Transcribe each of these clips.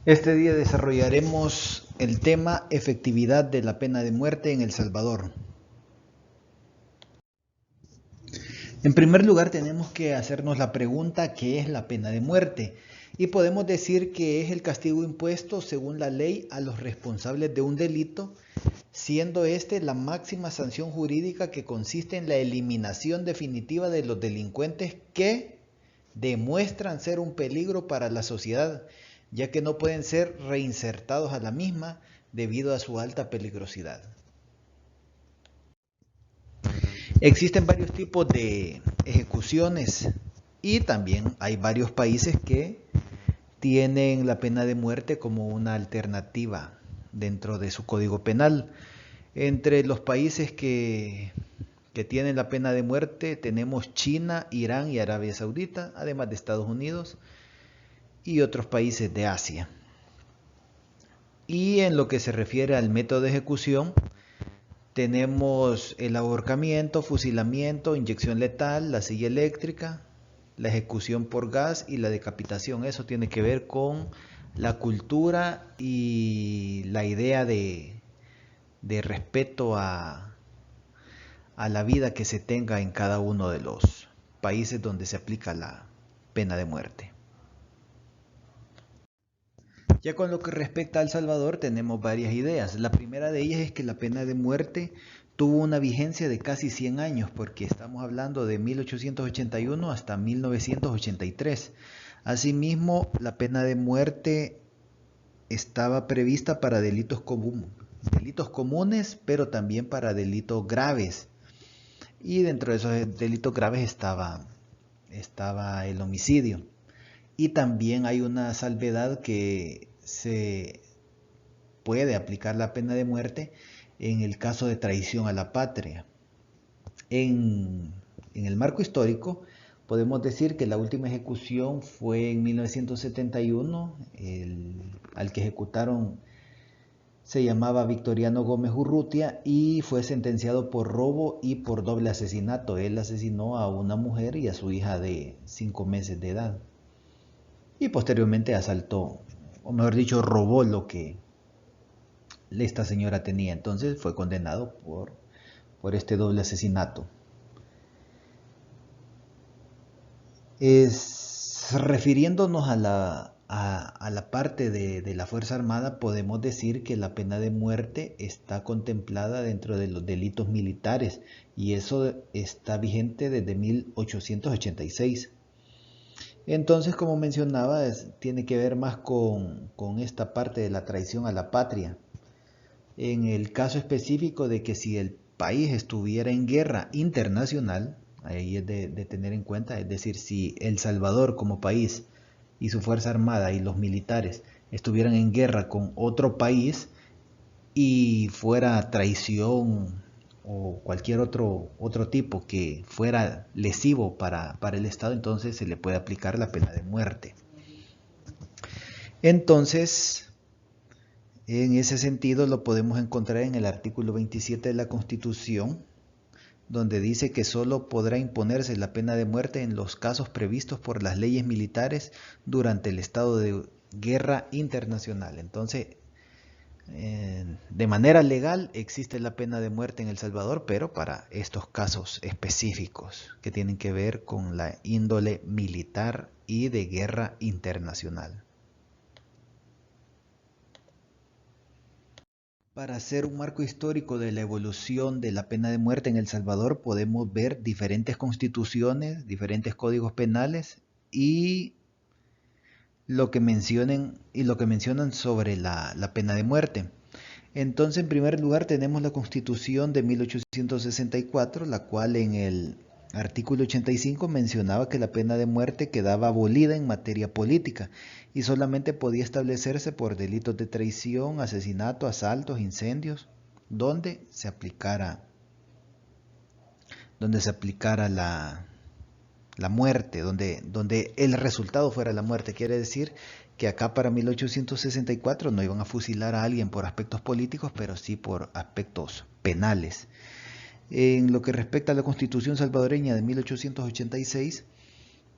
Este día desarrollaremos el tema efectividad de la pena de muerte en El Salvador. En primer lugar, tenemos que hacernos la pregunta: ¿qué es la pena de muerte? Y podemos decir que es el castigo impuesto según la ley a los responsables de un delito, siendo este la máxima sanción jurídica que consiste en la eliminación definitiva de los delincuentes que demuestran ser un peligro para la sociedad, ya que no pueden ser reinsertados a la misma debido a su alta peligrosidad. Existen varios tipos de ejecuciones y también hay varios países que tienen la pena de muerte como una alternativa dentro de su código penal. Entre los países que tienen la pena de muerte tenemos China, Irán y Arabia Saudita, además de Estados Unidos y otros países de Asia. Y en lo que se refiere al método de ejecución, tenemos el ahorcamiento, fusilamiento, inyección letal, la silla eléctrica, la ejecución por gas y la decapitación. Eso tiene que ver con la cultura y la idea de respeto a la vida que se tenga en cada uno de los países donde se aplica la pena de muerte. Ya con lo que respecta a El Salvador tenemos varias ideas. La primera de ellas es que la pena de muerte tuvo una vigencia de casi 100 años, porque estamos hablando de 1881 hasta 1983. Asimismo, la pena de muerte estaba prevista para delitos comunes, pero también para delitos graves. Y dentro de esos delitos graves estaba el homicidio. Y también hay una salvedad que se puede aplicar la pena de muerte en el caso de traición a la patria. En el marco histórico podemos decir que la última ejecución fue en 1971, al que ejecutaron se llamaba Victoriano Gómez Urrutia y fue sentenciado por robo y por doble asesinato. Él asesinó a una mujer y a su hija de 5 meses de edad. Y posteriormente asaltó, o mejor dicho, robó lo que esta señora tenía. Entonces fue condenado por este doble asesinato. Refiriéndonos a la parte de la Fuerza Armada, podemos decir que la pena de muerte está contemplada dentro de los delitos militares y eso está vigente desde 1886. Entonces, como mencionaba, tiene que ver más con esta parte de la traición a la patria. En el caso específico de que si el país estuviera en guerra internacional, ahí es de tener en cuenta, es decir, si El Salvador como país y su Fuerza Armada y los militares estuvieran en guerra con otro país y fuera traición o cualquier otro tipo que fuera lesivo para el Estado, entonces se le puede aplicar la pena de muerte. Entonces, en ese sentido lo podemos encontrar en el artículo 27 de la Constitución, donde dice que solo podrá imponerse la pena de muerte en los casos previstos por las leyes militares durante el estado de guerra internacional. Entonces, de manera legal existe la pena de muerte en El Salvador, pero para estos casos específicos que tienen que ver con la índole militar y de guerra internacional. Para hacer un marco histórico de la evolución de la pena de muerte en El Salvador, podemos ver diferentes constituciones, diferentes códigos penales y lo que mencionan sobre la pena de muerte. Entonces, en primer lugar, tenemos la Constitución de 1864, la cual en el artículo 85 mencionaba que la pena de muerte quedaba abolida en materia política y solamente podía establecerse por delitos de traición, asesinato, asaltos, incendios, donde se aplicara la muerte, donde el resultado fuera la muerte. Quiere decir que acá para 1864 no iban a fusilar a alguien por aspectos políticos, pero sí por aspectos penales. En lo que respecta a la Constitución salvadoreña de 1886,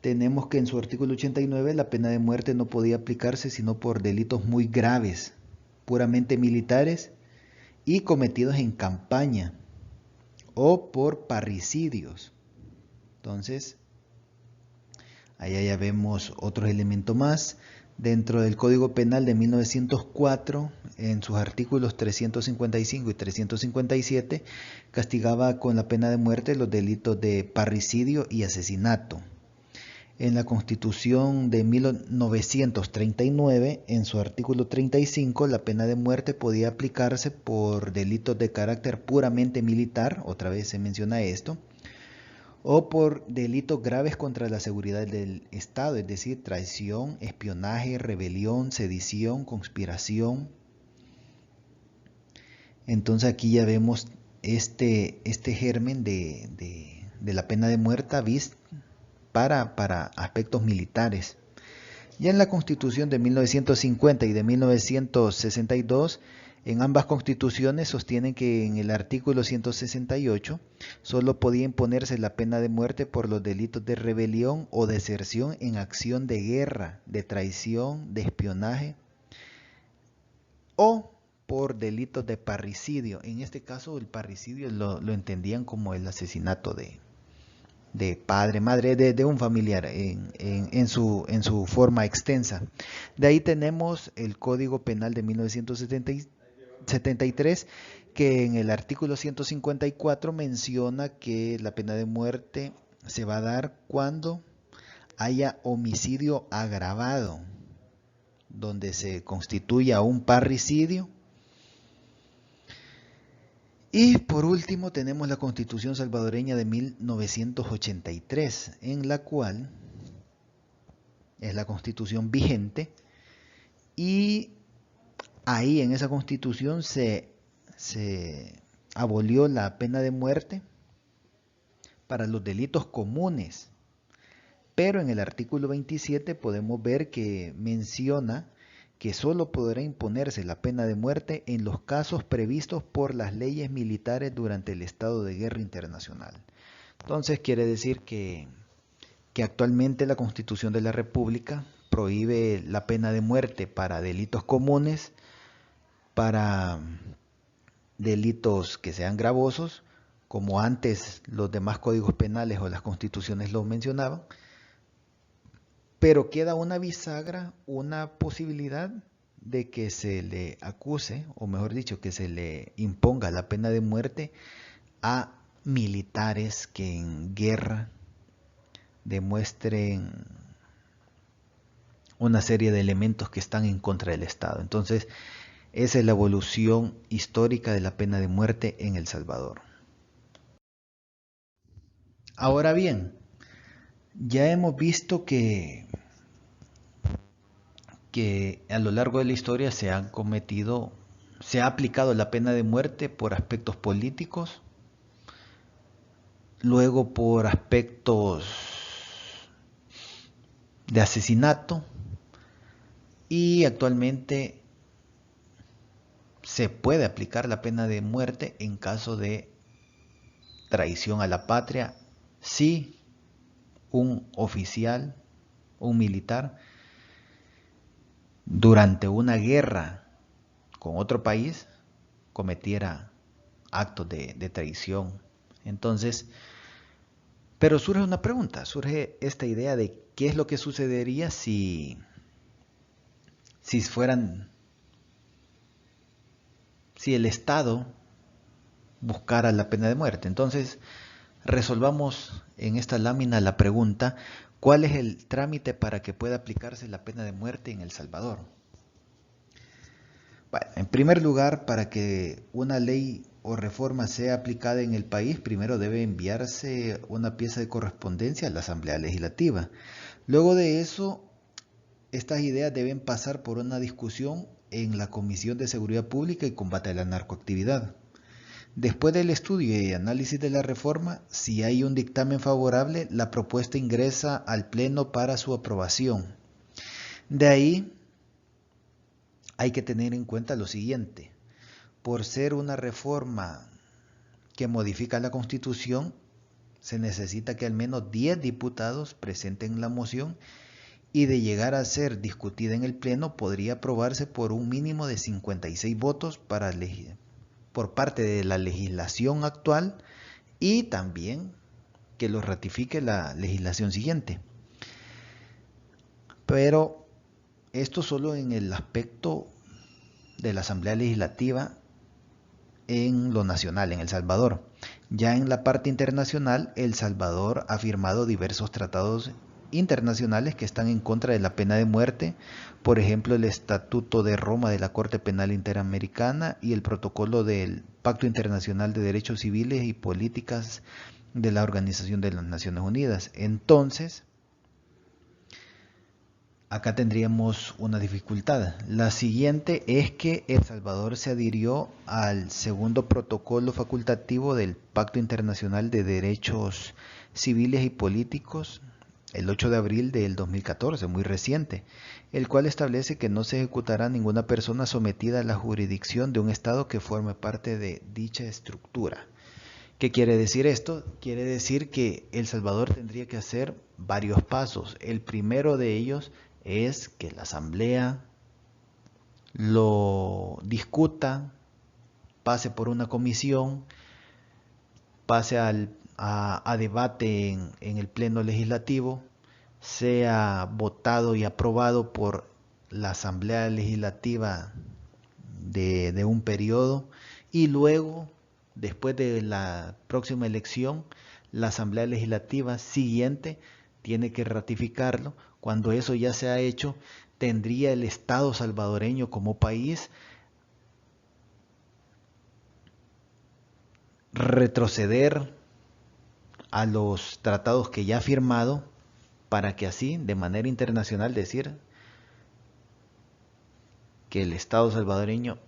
tenemos que en su artículo 89 la pena de muerte no podía aplicarse sino por delitos muy graves, puramente militares y cometidos en campaña o por parricidios. Entonces, allá ya vemos otro elemento más. Dentro del Código Penal de 1904, en sus artículos 355 y 357, castigaba con la pena de muerte los delitos de parricidio y asesinato. En la Constitución de 1939, en su artículo 35, la pena de muerte podía aplicarse por delitos de carácter puramente militar, otra vez se menciona esto, o por delitos graves contra la seguridad del Estado, es decir, traición, espionaje, rebelión, sedición, conspiración. Entonces aquí ya vemos este germen de la pena de muerte vista para aspectos militares. Ya en la Constitución de 1950 y de 1962, en ambas constituciones sostienen que en el artículo 168 solo podía imponerse la pena de muerte por los delitos de rebelión o deserción en acción de guerra, de traición, de espionaje o por delitos de parricidio. En este caso el parricidio lo entendían como el asesinato de padre, madre, de un familiar en su forma extensa. De ahí tenemos el Código Penal de 1973, que en el artículo 154 menciona que la pena de muerte se va a dar cuando haya homicidio agravado, donde se constituya un parricidio. Y por último tenemos la Constitución salvadoreña de 1983, en la cual es la constitución vigente, y ahí en esa constitución se abolió la pena de muerte para los delitos comunes, pero en el artículo 27 podemos ver que menciona que solo podrá imponerse la pena de muerte en los casos previstos por las leyes militares durante el estado de guerra internacional. Entonces quiere decir que actualmente la Constitución de la República prohíbe la pena de muerte para delitos comunes, para delitos que sean gravosos, como antes los demás códigos penales o las constituciones lo mencionaban, pero queda una bisagra, una posibilidad de que se le acuse, o mejor dicho, que se le imponga la pena de muerte a militares que en guerra demuestren una serie de elementos que están en contra del Estado. Entonces, esa es la evolución histórica de la pena de muerte en El Salvador. Ahora bien, ya hemos visto que a lo largo de la historia se ha aplicado la pena de muerte por aspectos políticos, luego por aspectos de asesinato, y actualmente se puede aplicar la pena de muerte en caso de traición a la patria si un oficial, un militar, durante una guerra con otro país cometiera actos de traición. Entonces, pero surge una pregunta, surge esta idea de qué es lo que sucedería si el Estado buscara la pena de muerte. Entonces, resolvamos en esta lámina la pregunta: ¿cuál es el trámite para que pueda aplicarse la pena de muerte en El Salvador? Bueno, en primer lugar, para que una ley o reforma sea aplicada en el país, primero debe enviarse una pieza de correspondencia a la Asamblea Legislativa. Luego de eso, estas ideas deben pasar por una discusión en la Comisión de Seguridad Pública y Combate a la Narcoactividad. Después del estudio y análisis de la reforma, si hay un dictamen favorable, la propuesta ingresa al Pleno para su aprobación. De ahí hay que tener en cuenta lo siguiente: por ser una reforma que modifica la Constitución, se necesita que al menos 10 diputados presenten la moción y de llegar a ser discutida en el Pleno podría aprobarse por un mínimo de 56 votos por parte de la legislación actual y también que lo ratifique la legislación siguiente. Pero esto solo en el aspecto de la Asamblea Legislativa en lo nacional, en El Salvador. Ya en la parte internacional, El Salvador ha firmado diversos tratados internacionales que están en contra de la pena de muerte, por ejemplo el Estatuto de Roma de la Corte Penal Interamericana y el protocolo del Pacto Internacional de Derechos Civiles y Políticas de la Organización de las Naciones Unidas. Entonces, acá tendríamos una dificultad. La siguiente es que El Salvador se adhirió al segundo protocolo facultativo del Pacto Internacional de Derechos Civiles y Políticos el 8 de abril del 2014, muy reciente, el cual establece que no se ejecutará ninguna persona sometida a la jurisdicción de un Estado que forme parte de dicha estructura. ¿Qué quiere decir esto? Quiere decir que El Salvador tendría que hacer varios pasos. El primero de ellos es que la Asamblea lo discuta, pase por una comisión, pase a debate en el Pleno Legislativo, sea votado y aprobado por la Asamblea Legislativa de un periodo y luego, después de la próxima elección, la Asamblea Legislativa siguiente tiene que ratificarlo. Cuando eso ya se ha hecho, tendría el Estado salvadoreño como país retroceder a los tratados que ya ha firmado para que así, de manera internacional, decir que el Estado salvadoreño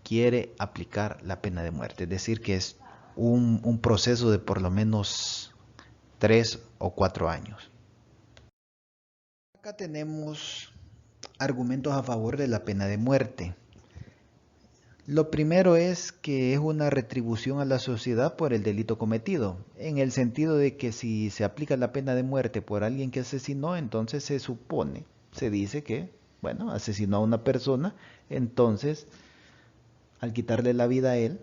quiere aplicar la pena de muerte. Es decir, que es un proceso de por lo menos 3 o 4 años. Acá tenemos argumentos a favor de la pena de muerte. Lo primero es que es una retribución a la sociedad por el delito cometido, en el sentido de que si se aplica la pena de muerte por alguien que asesinó, entonces se supone, se dice que, bueno, asesinó a una persona, entonces al quitarle la vida a él,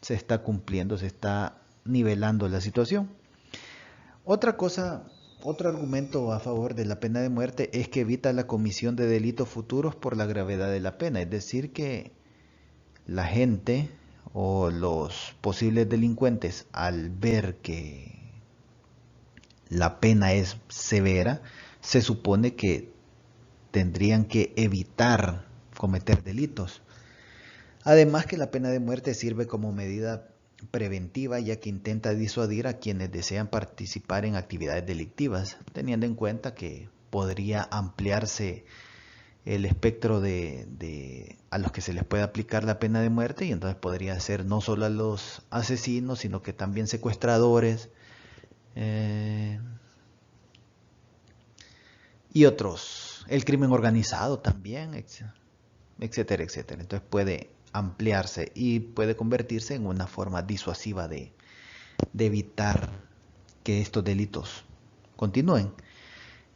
se está cumpliendo, se está nivelando la situación. Otra cosa, otro argumento a favor de la pena de muerte es que evita la comisión de delitos futuros por la gravedad de la pena, es decir que la gente o los posibles delincuentes, al ver que la pena es severa, se supone que tendrían que evitar cometer delitos. Además que la pena de muerte sirve como medida preventiva, ya que intenta disuadir a quienes desean participar en actividades delictivas, teniendo en cuenta que podría ampliarse el espectro a los que se les puede aplicar la pena de muerte, y entonces podría ser no solo a los asesinos, sino que también secuestradores y otros, el crimen organizado también, etcétera, etcétera. Entonces puede ampliarse y puede convertirse en una forma disuasiva de evitar que estos delitos continúen.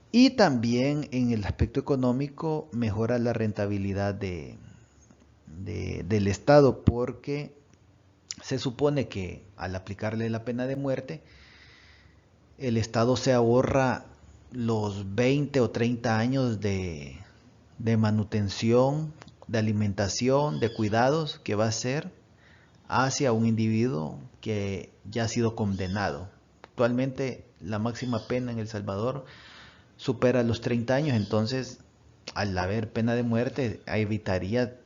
Y también en el aspecto económico mejora la rentabilidad del Estado, porque se supone que al aplicarle la pena de muerte, el Estado se ahorra los 20 o 30 años de manutención, de alimentación, de cuidados que va a hacer hacia un individuo que ya ha sido condenado. Actualmente la máxima pena en El Salvador supera los 30 años, entonces al haber pena de muerte evitaría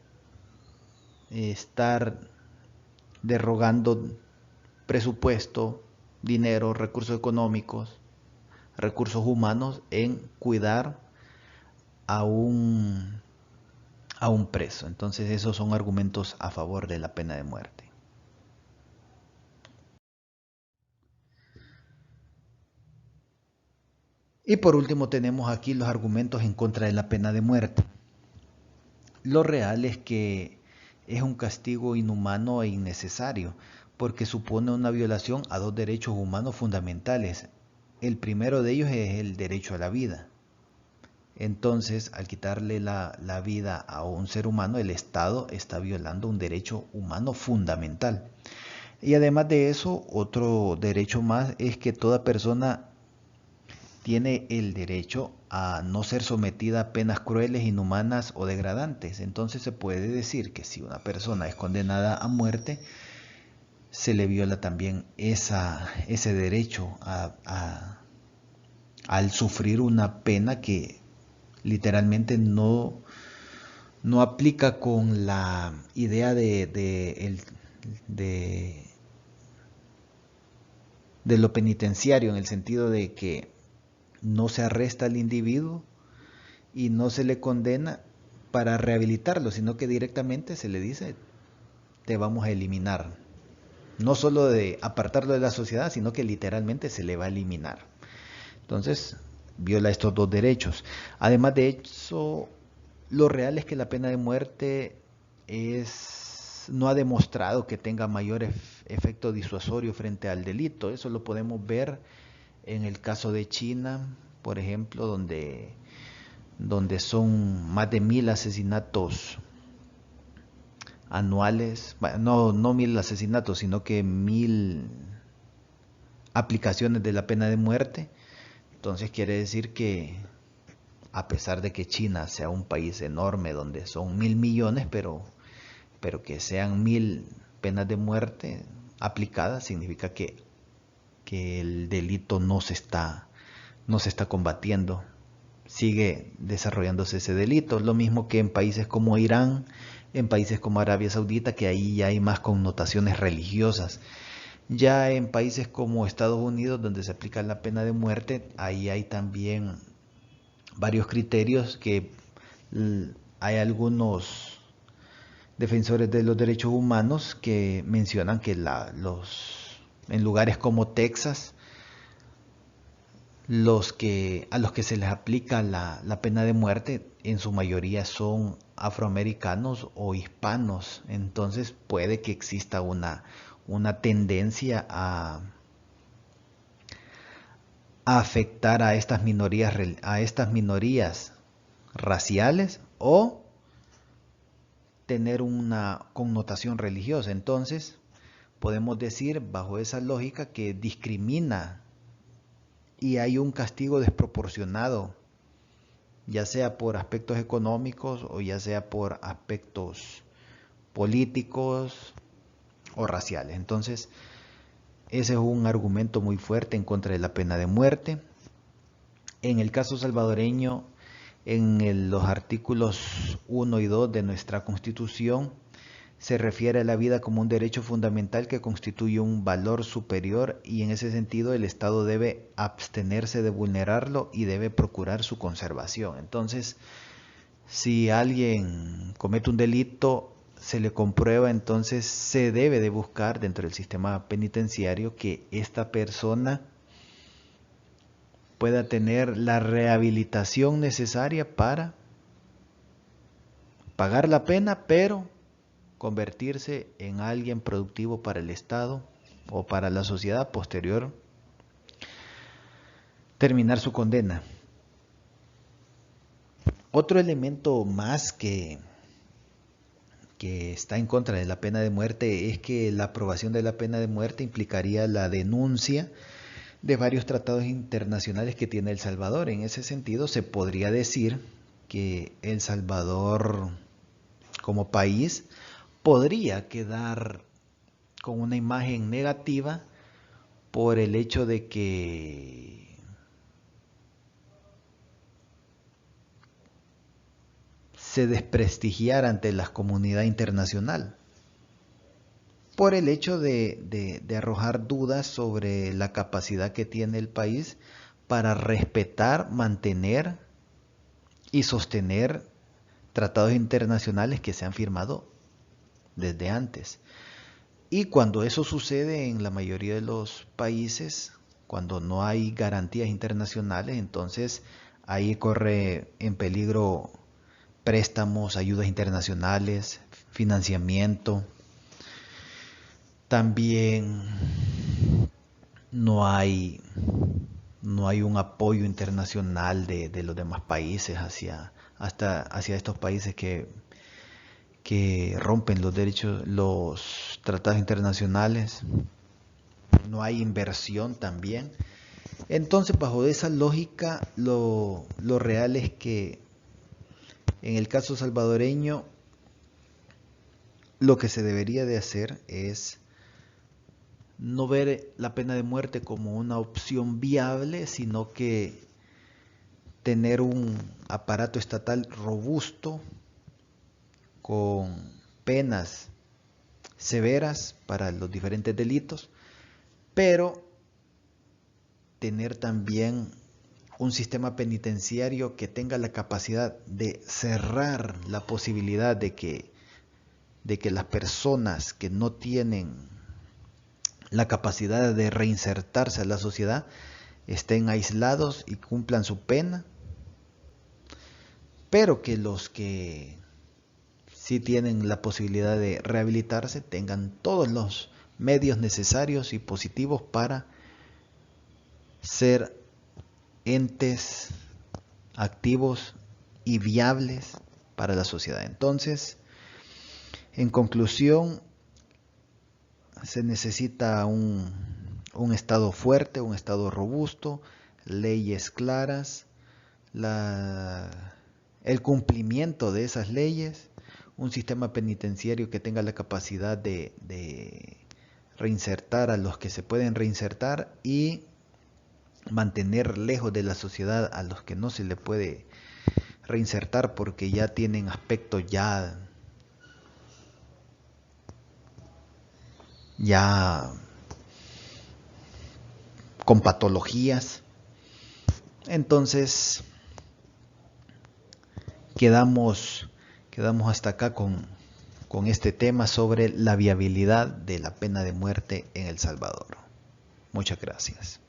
estar derogando presupuesto, dinero, recursos económicos, recursos humanos en cuidar a un preso. Entonces esos son argumentos a favor de la pena de muerte. Y por último tenemos aquí los argumentos en contra de la pena de muerte. Lo real es que es un castigo inhumano e innecesario, porque supone una violación a dos derechos humanos fundamentales. El primero de ellos es el derecho a la vida. Entonces, al quitarle la vida a un ser humano, el Estado está violando un derecho humano fundamental. Y además de eso, otro derecho más es que toda persona tiene el derecho a no ser sometida a penas crueles, inhumanas o degradantes. Entonces se puede decir que si una persona es condenada a muerte, se le viola también ese derecho al sufrir una pena que literalmente no aplica con la idea de lo penitenciario, en el sentido de que no se arresta al individuo y no se le condena para rehabilitarlo, sino que directamente se le dice, te vamos a eliminar. No solo de apartarlo de la sociedad, sino que literalmente se le va a eliminar. Entonces, viola estos dos derechos. Además de eso, lo real es que la pena de muerte no ha demostrado que tenga mayor efecto disuasorio frente al delito. Eso lo podemos ver en el caso de China, por ejemplo, donde son más de 1000 asesinatos anuales, bueno, no 1000 asesinatos, sino que 1000 aplicaciones de la pena de muerte. Entonces quiere decir que a pesar de que China sea un país enorme donde son 1000 millones, pero que sean 1000 penas de muerte aplicadas, significa que el delito no se está combatiendo, sigue desarrollándose ese delito. Lo mismo que en países como Irán, en países como Arabia Saudita, que ahí ya hay más connotaciones religiosas. Ya en países como Estados Unidos, donde se aplica la pena de muerte, ahí hay también varios criterios que hay algunos defensores de los derechos humanos que mencionan que en lugares como Texas, a los que se les aplica la pena de muerte en su mayoría son afroamericanos o hispanos. Entonces puede que exista una tendencia a afectar a estas minorías raciales o tener una connotación religiosa. Entonces podemos decir bajo esa lógica que discrimina y hay un castigo desproporcionado, ya sea por aspectos económicos o ya sea por aspectos políticos o raciales. Entonces, ese es un argumento muy fuerte en contra de la pena de muerte. En el caso salvadoreño, en los artículos 1 y 2 de nuestra Constitución, se refiere a la vida como un derecho fundamental que constituye un valor superior y en ese sentido el Estado debe abstenerse de vulnerarlo y debe procurar su conservación. Entonces, si alguien comete un delito, se le comprueba, entonces se debe de buscar dentro del sistema penitenciario que esta persona pueda tener la rehabilitación necesaria para pagar la pena, pero convertirse en alguien productivo para el Estado o para la sociedad posterior, terminar su condena. Otro elemento más que está en contra de la pena de muerte es que la aprobación de la pena de muerte implicaría la denuncia de varios tratados internacionales que tiene El Salvador. En ese sentido, se podría decir que El Salvador como país podría quedar con una imagen negativa por el hecho de que se desprestigiara ante la comunidad internacional, por el hecho de arrojar dudas sobre la capacidad que tiene el país para respetar, mantener y sostener tratados internacionales que se han firmado desde antes. Y cuando eso sucede en la mayoría de los países, cuando no hay garantías internacionales, entonces ahí corre en peligro préstamos, ayudas internacionales, financiamiento. También no hay un apoyo internacional de los demás países hacia estos países que rompen los derechos, los tratados internacionales. No hay inversión también. Entonces, bajo esa lógica, lo real es que en el caso salvadoreño, lo que se debería de hacer es no ver la pena de muerte como una opción viable, sino que tener un aparato estatal robusto con penas severas para los diferentes delitos, pero tener también un sistema penitenciario que tenga la capacidad de cerrar la posibilidad de que las personas que no tienen la capacidad de reinsertarse a la sociedad estén aislados y cumplan su pena, pero que los que sí tienen la posibilidad de rehabilitarse tengan todos los medios necesarios y positivos para ser entes activos y viables para la sociedad. Entonces, en conclusión, se necesita un Estado fuerte, un Estado robusto, leyes claras, el cumplimiento de esas leyes, un sistema penitenciario que tenga la capacidad de reinsertar a los que se pueden reinsertar y mantener lejos de la sociedad a los que no se le puede reinsertar porque ya tienen aspectos ya con patologías. Entonces quedamos hasta acá con este tema sobre la viabilidad de la pena de muerte en El Salvador. Muchas gracias.